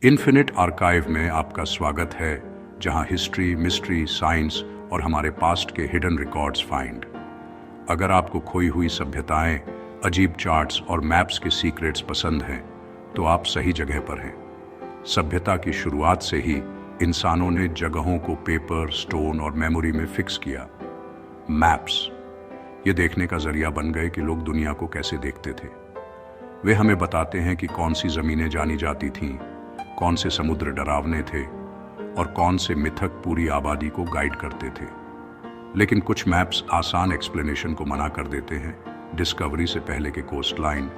Infinite archive में आपका स्वागत है, जहां हिस्ट्री, मिस्ट्री, साइंस और हमारे पास्ट के हिडन रिकॉर्ड्स फाइंड। अगर आपको खोई हुई सभ्यताएं, अजीब चार्ट्स और मैप्स के सीक्रेट्स पसंद हैं, तो आप सही जगह पर हैं। सभ्यता की शुरुआत से ही इंसानों ने जगहों को पेपर, स्टोन और मेमोरी में फिक्स किया। मैप्स ये देखने का जरिया बन गए कि लोग दुनिया को कैसे देखते थे। वे हमें बताते हैं कि कौन सी जमीनें जानी जाती थीं, कौन से समुद्र डरावने थे और कौन से मिथक पूरी आबादी को गाइड करते थे। लेकिन कुछ मैप्स आसान एक्सप्लेनेशन को मना कर देते हैं। डिस्कवरी से पहले के कोस्ट लाइन,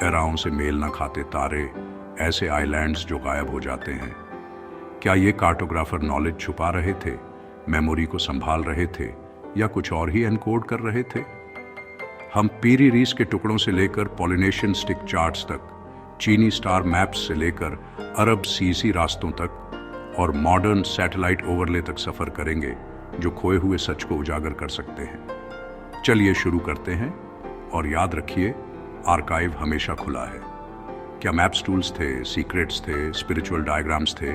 एराओं से मेल न खाते तारे, ऐसे आइलैंड्स जो गायब हो जाते हैं। क्या ये कार्टोग्राफर नॉलेज छुपा रहे थे, मेमोरी को संभाल रहे थे, या कुछ और ही एनकोड कर रहे थे? हम पीरी रीस के टुकड़ों से लेकर पॉलिनेशियन स्टिक चार्ट्स तक, चीनी स्टार मैप्स से लेकर अरब सीसी रास्तों तक और मॉडर्न सैटेलाइट ओवरले तक सफर करेंगे, जो खोए हुए सच को उजागर कर सकते हैं। चलिए शुरू करते हैं, और याद रखिए, आर्काइव हमेशा खुला है। क्या मैप्स टूल्स थे, सीक्रेट्स थे, स्पिरिचुअल डायग्राम्स थे,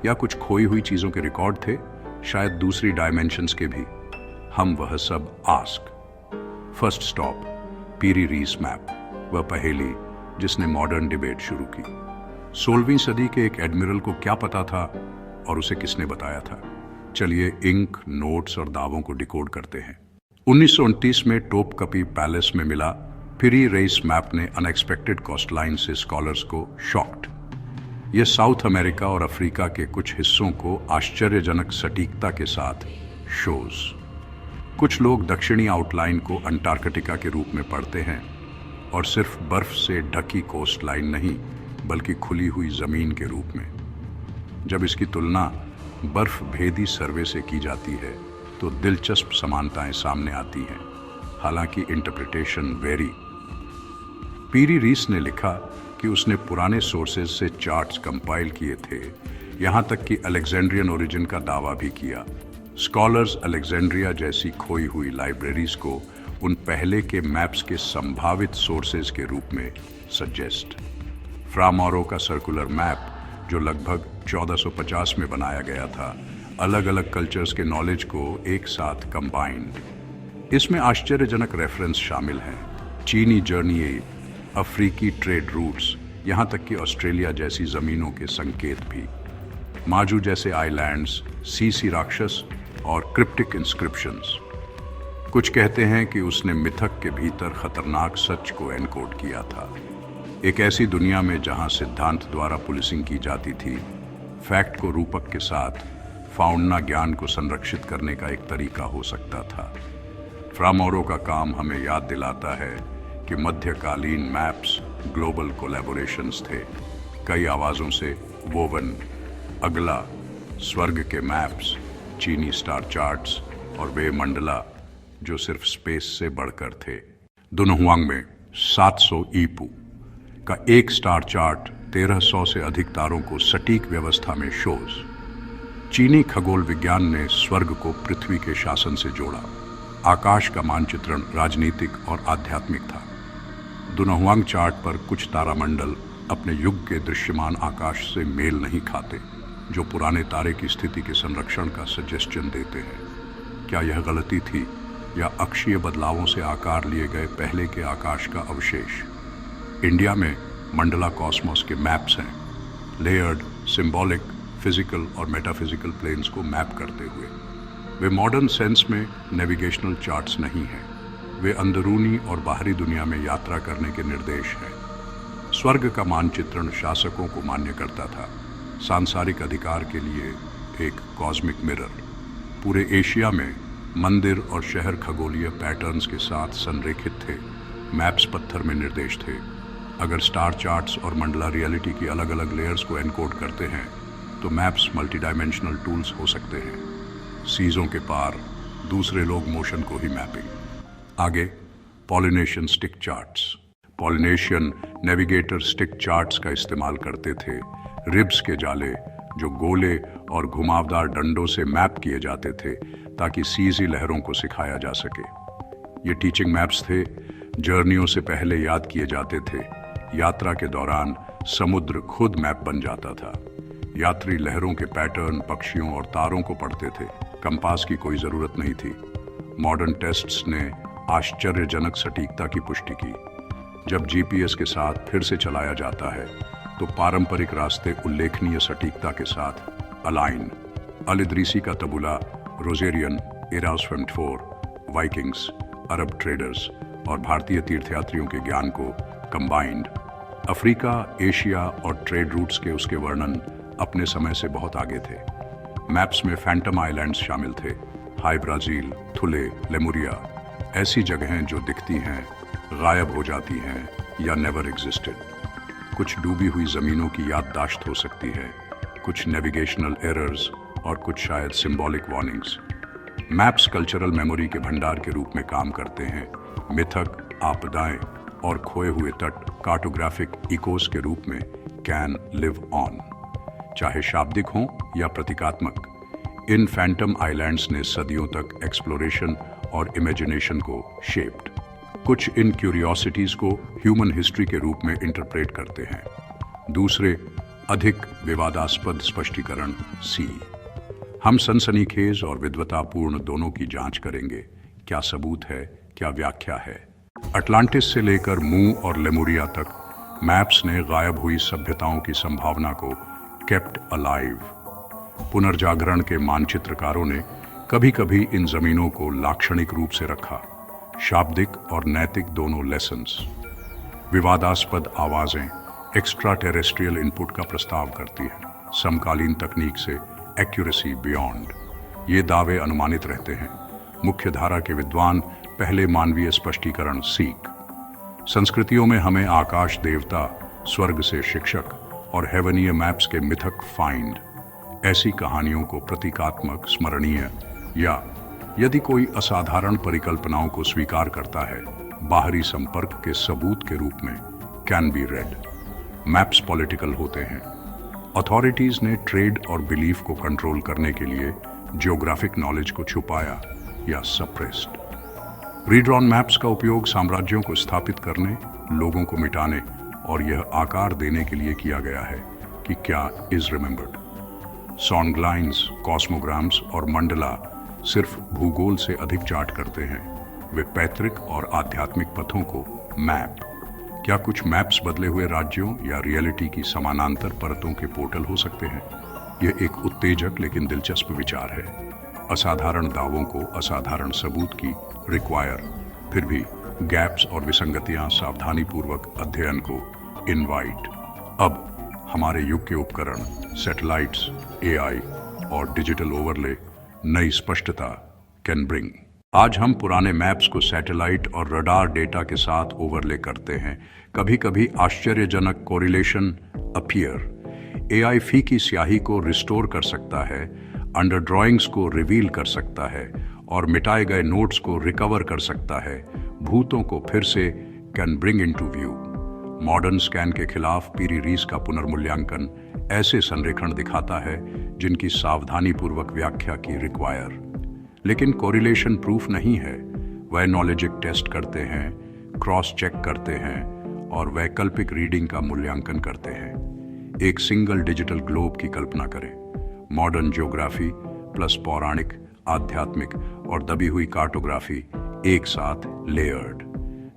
या कुछ खोई हुई चीजों के रिकॉर्ड थे, शायद दूसरी डायमेंशंस के भी? हम वह सब आस्क। फर्स्ट स्टॉप, पीरी रीस मैप, वह पहेली जिसने मॉडर्न डिबेट शुरू की। 16वीं सदी के एक एडमिरल को क्या पता था और उसे किसने बताया था? चलिए इंक, नोट्स और दावों को डिकोड करते हैं। 1929 में टोपकपी पैलेस में मिला पीरी रीस मैप ने अनएक्सपेक्टेड कोस्टलाइन से स्कॉलर्स को शॉक्ड। यह साउथ अमेरिका और अफ्रीका के कुछ हिस्सों को आश्चर्यजनक सटीकता के साथ शोज। कुछ लोग दक्षिणी आउटलाइन को अंटार्कटिका के रूप में पढ़ते हैं, और सिर्फ बर्फ से ढकी कोस्ट लाइन नहीं, बल्कि खुली हुई जमीन के रूप में। जब इसकी तुलना बर्फ भेदी सर्वे से की जाती है, तो दिलचस्प समानताएं सामने आती हैं, हालांकि इंटरप्रिटेशन वेरी। पीरी रीस ने लिखा कि उसने पुराने सोर्सेज से चार्ट्स कंपाइल किए थे, यहां तक कि अलेक्जेंड्रियन ओरिजिन का दावा भी किया। स्कॉलर्स अलेक्जेंड्रिया जैसी खोई हुई लाइब्रेरीज को उन पहले के मैप्स के संभावित सोर्सेज के रूप में सजेस्ट। फ्रा मौरो का सर्कुलर मैप, जो लगभग 1450 में बनाया गया था, अलग अलग कल्चर्स के नॉलेज को एक साथ कंबाइंड। इसमें आश्चर्यजनक रेफरेंस शामिल हैं, चीनी जर्नी एड, अफ्रीकी ट्रेड रूट्स, यहाँ तक कि ऑस्ट्रेलिया जैसी जमीनों के संकेत भी, माजू जैसे आइलैंड्स, सीसी राक्षस और क्रिप्टिक इंस्क्रिप्शंस। कुछ कहते हैं कि उसने मिथक के भीतर खतरनाक सच को एनकोड किया था। एक ऐसी दुनिया में जहां सिद्धांत द्वारा पुलिसिंग की जाती थी, फैक्ट को रूपक के साथ फाउंडना ज्ञान को संरक्षित करने का एक तरीका हो सकता था। फ्रा मौरो का काम हमें याद दिलाता है कि मध्यकालीन मैप्स ग्लोबल कोलैबोरेशंस थे, कई आवाज़ों से वोवन। अगला, स्वर्ग के मैप्स, चीनी स्टार चार्ट्स और वे मंडला जो सिर्फ स्पेस से बढ़कर थे। दुनहुआंग में 700 ईपू का एक स्टार चार्ट 1300 से अधिक तारों को सटीक व्यवस्था में शोज। चीनी खगोल विज्ञान ने स्वर्ग को पृथ्वी के शासन से जोड़ा। आकाश का मानचित्रण राजनीतिक और आध्यात्मिक था। दुनहुआंग चार्ट पर कुछ तारामंडल अपने युग के दृश्यमान आकाश से मेल नहीं खाते, जो पुराने तारे की स्थिति के संरक्षण का सजेशन देते हैं। क्या यह गलती थी, या अक्षीय बदलावों से आकार लिए गए पहले के आकाश का अवशेष? इंडिया में मंडला कॉस्मोस के मैप्स हैं, लेयर्ड, सिंबॉलिक, फिजिकल और मेटाफिजिकल प्लेन्स को मैप करते हुए। वे मॉडर्न सेंस में नेविगेशनल चार्ट्स नहीं हैं, वे अंदरूनी और बाहरी दुनिया में यात्रा करने के निर्देश हैं। स्वर्ग का मानचित्रण शासकों को मान्य करता था, सांसारिक अधिकार के लिए एक कॉस्मिक मिरर। पूरे एशिया में मंदिर और शहर खगोलीय पैटर्न्स के साथ संरेखित थे, मैप्स पत्थर में निर्देश थे। अगर स्टार चार्ट्स और मंडला रियलिटी की अलग अलग लेयर्स को एनकोड करते हैं, तो मैप्स मल्टी डायमेंशनल टूल्स हो सकते हैं। सीजों के पार, दूसरे लोग मोशन को ही मैपिंग। आगे, Polynesian stick charts. Polynesian navigator stick charts का इस्तेमाल करते थे, रिब्स के जाले जो गोले और घुमावदार डंडों से मैप किए जाते थे, ताकि सीजी लहरों को सिखाया जा सके। ये टीचिंग मैप्स थे, जर्नियों से पहले याद किए जाते थे। यात्रा के दौरान समुद्र खुद मैप बन जाता था। यात्री लहरों के पैटर्न, पक्षियों और तारों को पढ़ते थे। कंपास की कोई जरूरत नहीं थी। मॉडर्न टेस्ट्स ने आश्चर्यजनक सटीकता की पुष्टि की। जब जीपीएस के साथ फिर से चलाया जाता है तो पारंपरिक रास्ते उल्लेखनीय सटीकता के साथ अलाइन। अल इदरीसी का तबुला, रोजेरियन, एरास्फेम4, वाइकिंग्स, अरब ट्रेडर्स और भारतीय तीर्थयात्रियों के ज्ञान को कंबाइंड। अफ्रीका, एशिया और ट्रेड रूट्स के उसके वर्णन अपने समय से बहुत आगे थे। मैप्स में फैंटम आइलैंड्स शामिल थे, हाई ब्राजील, थुले, लेमुरिया, ऐसी जगहें जो दिखती हैं, गायब हो जाती हैं या नेवर एग्जिस्टेड। कुछ डूबी हुई जमीनों की याददाश्त हो सकती है, कुछ नेविगेशनल एरर्स और कुछ शायद symbolic warnings. Maps cultural memory के भंडार के रूप में काम करते हैं। मिथक, आपदाएं और खोए हुए तट कार्टोग्राफिक इकोस के रूप में कैन लिव ऑन, चाहे शाब्दिक हों या प्रतीकात्मक। इन फैंटम आइलैंड्स ने सदियों तक एक्सप्लोरेशन और इमेजिनेशन को शेप्ड। कुछ इन क्यूरियोसिटीज को ह्यूमन हिस्ट्री के रूप में इंटरप्रेट करते हैं, दूसरे अधिक विवादास्पद स्पष्टीकरण सी। हम सनसनीखेज और विद्वतापूर्ण दोनों की जांच करेंगे। क्या सबूत है, क्या व्याख्या है। अटलांटिस से लेकर मू और लेमुरिया तक मैप्स ने गायब हुई सभ्यताओं की संभावना को केप्ट अलाइव। पुनर्जागरण के मानचित्रकारों ने कभी कभी इन जमीनों को लाक्षणिक रूप से रखा। शाब्दिक और नैतिक दोनों लेसन्स। विवादास्पद आवाजें एक्स्ट्रा टेरेस्ट्रियल इनपुट का प्रस्ताव करती हैं। समकालीन तकनीक से एक्यूरेसी बियॉन्ड, ये दावे अनुमानित रहते हैं। मुख्य धारा के विद्वान पहले मानवीय स्पष्टीकरण सीख। संस्कृतियों में हमें आकाश देवता, स्वर्ग से शिक्षक और हेवनीय मैप्स के मिथक फाइंड। ऐसी कहानियों को प्रतीकात्मक, स्मरणीय या यदि कोई असाधारण परिकल्पनाओं को स्वीकार करता है, बाहरी संपर्क के सबूत के रूप में can be red. Maps political होते हैं। अथॉरिटीज ने ट्रेड और बिलीफ को कंट्रोल करने के लिए जियोग्राफिक नॉलेज को छुपाया या सप्रेस्ड। रीड्रॉन मैप्स का उपयोग साम्राज्यों को स्थापित करने, लोगों को मिटाने और यह आकार देने के लिए किया गया है कि क्या इज रिमेंबर्ड। सॉन्गलाइंस, कॉस्मोग्राम्स और मंडला सिर्फ भूगोल से अधिक चार्ट करते हैं, वे पैतृक और आध्यात्मिक पथों को मैप। क्या कुछ मैप्स बदले हुए राज्यों या रियलिटी की समानांतर परतों के पोर्टल हो सकते हैं? यह एक उत्तेजक लेकिन दिलचस्प विचार है। असाधारण दावों को असाधारण सबूत की रिक्वायर, फिर भी गैप्स और विसंगतियां सावधानीपूर्वक अध्ययन को इनवाइट। अब हमारे युग के उपकरण, सैटेलाइट्स, एआई और डिजिटल ओवरले नई स्पष्टता कैन ब्रिंग। आज हम पुराने मैप्स को सैटेलाइट और रडार डेटा के साथ ओवरले करते हैं। कभी कभी आश्चर्यजनक कोरिलेशन अपीयर। एआई फी की स्याही को रिस्टोर कर सकता है, अंडर ड्राइंग्स को रिवील कर सकता है और मिटाए गए नोट्स को रिकवर कर सकता है। भूतों को फिर से can bring into view. Modern scan के खिलाफ पीरी रीस का पुनर्मूल्यांकन ऐसे संरेखण दिखाता है जिनकी सावधानीपूर्वक व्याख्या की रिक्वायर। लेकिन कोरिलेशन प्रूफ नहीं है। वह नॉलेजिक टेस्ट करते हैं, क्रॉस चेक करते हैं और वैकल्पिक रीडिंग का मूल्यांकन करते हैं। एक सिंगल डिजिटल ग्लोब की कल्पना करें। मॉडर्न ज्योग्राफी प्लस पौराणिक, आध्यात्मिक और दबी हुई कार्टोग्राफी एक साथ लेयर्ड।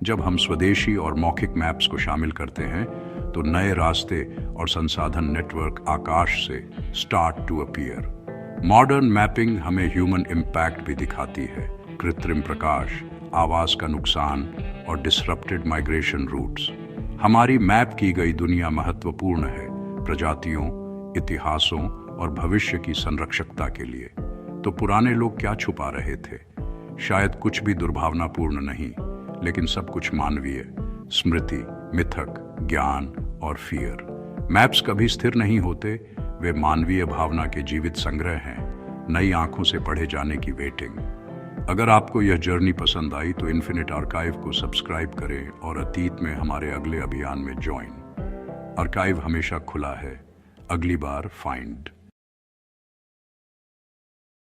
जब हम स्वदेशी और मौखिक मैप्स को शामिल करते हैं तो नए रास्ते और संसाधन नेटवर्क आकाश से start to appear. Modern mapping हमें ह्यूमन इम्पैक्ट भी दिखाती है। कृत्रिम प्रकाश, आवाज का नुकसान और डिसरप्टेड माइग्रेशन रूट्स। हमारी मैप की गई दुनिया महत्वपूर्ण है प्रजातियों, इतिहासों और भविष्य की संरक्षकता के लिए। तो पुराने लोग क्या छुपा रहे थे? शायद कुछ भी दुर्भावनापूर्ण नहीं, लेकिन सब कुछ मानवीय। स्मृति, मिथक, ज्ञान और फियर। मैप्स कभी स्थिर नहीं होते, वे मानवीय भावना के जीवित संग्रह हैं, नई आंखों से पढ़े जाने की वेटिंग। अगर आपको यह जर्नी पसंद आई तो इन्फिनिट आर्काइव को सब्सक्राइब करें और अतीत में हमारे अगले अभियान में ज्वाइन। आर्काइव हमेशा खुला है। अगली बार फाइंड।